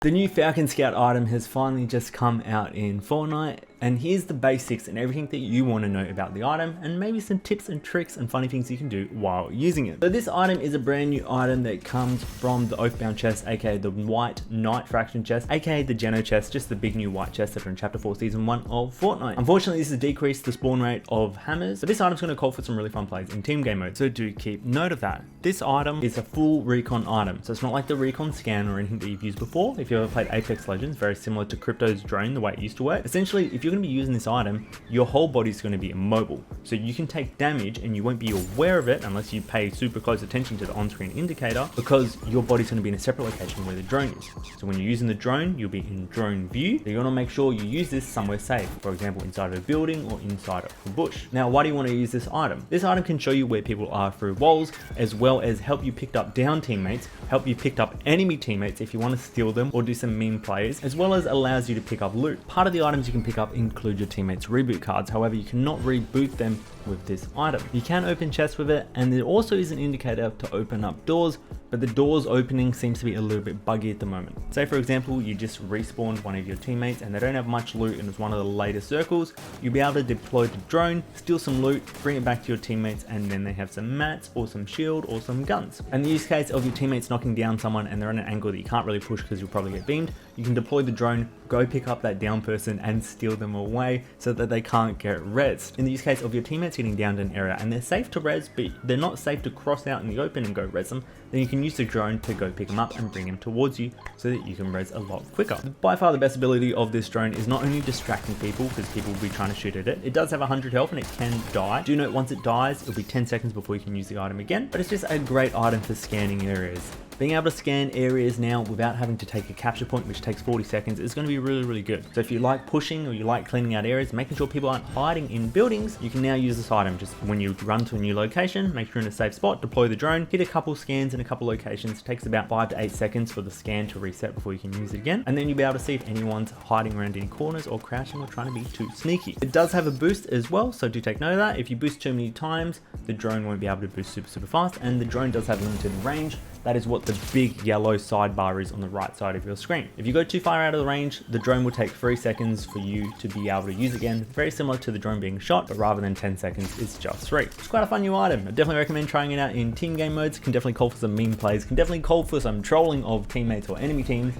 The new Falcon Scout item has finally just come out in Fortnite, and here's the basics and everything that you want to know about the item, and maybe some tips and tricks and funny things you can do while using it. So this item is a brand new item that comes from the Oathbound chest, aka the white Knight faction chest, aka the Geno chest, just the big new white chest that are in Chapter 4 Season 1 of Fortnite. Unfortunately, this has decreased the spawn rate of hammers, but this item's going to call for some really fun plays in team game mode, so do keep note of that. This item is a full recon item, so it's not like the recon scan or anything that you've used before. If you've ever played Apex Legends, very similar to Crypto's drone, the way it used to work. Essentially, if you're going to be using this item, your whole body's going to be immobile, so you can take damage and you won't be aware of it unless you pay super close attention to the on-screen indicator, because your body's going to be in a separate location where the drone is. So when you're using the drone, you'll be in drone view, so you want to make sure you use this somewhere safe, for example inside of a building or inside of a bush. Now, why do you want to use this item? This item can show you where people are through walls, as well as help you pick up down teammates, help you pick up enemy teammates if you want to steal them or do some mean plays, as well as allows you to pick up loot. Part of the items you can pick up include your teammates' reboot cards, however you cannot reboot them with this item. You can open chests with it, and there also is an indicator to open up doors, but the doors opening seems to be a little bit buggy at the moment. Say for example, you just respawned one of your teammates and they don't have much loot and it's one of the later circles, you'll be able to deploy the drone, steal some loot, bring it back to your teammates, and then they have some mats or some shield or some guns. And the use case of your teammates knocking down someone and they're on an angle that you can't really push because you'll probably get beamed, you can deploy the drone, go pick up that down person and steal them away so that they can't get rezzed. In the use case of your teammates getting down to an area and they're safe to res, but they're not safe to cross out in the open and go res them, then you can use the drone to go pick them up and bring them towards you so that you can res a lot quicker. By far the best ability of this drone is not only distracting people, because people will be trying to shoot at it. It does have 100 health and it can die. Do note, once it dies, it'll be 10 seconds before you can use the item again, but it's just a great item for scanning areas. Being able to scan areas now without having to take a capture point, which takes 40 seconds, is going to be really, really good. So if you like pushing or you like cleaning out areas, making sure people aren't hiding in buildings, you can now use this item. Just when you run to a new location, make sure you're in a safe spot, deploy the drone, hit a couple scans in a couple locations. It takes about 5 to 8 seconds for the scan to reset before you can use it again. And then you'll be able to see if anyone's hiding around any corners or crouching or trying to be too sneaky. It does have a boost as well, so do take note of that. If you boost too many times, the drone won't be able to boost super fast, and the drone does have limited range. That is what the big yellow sidebar is on the right side of your screen. If you go too far out of the range, the drone will take 3 seconds for you to be able to use again. Very similar to the drone being shot, but rather than 10 seconds, it's just 3. It's quite a fun new item. I definitely recommend trying it out in team game modes. Can definitely call for some meme plays, can definitely call for some trolling of teammates or enemy teams.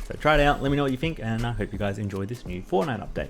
So try it out, let me know what you think, and I hope you guys enjoyed this new Fortnite update.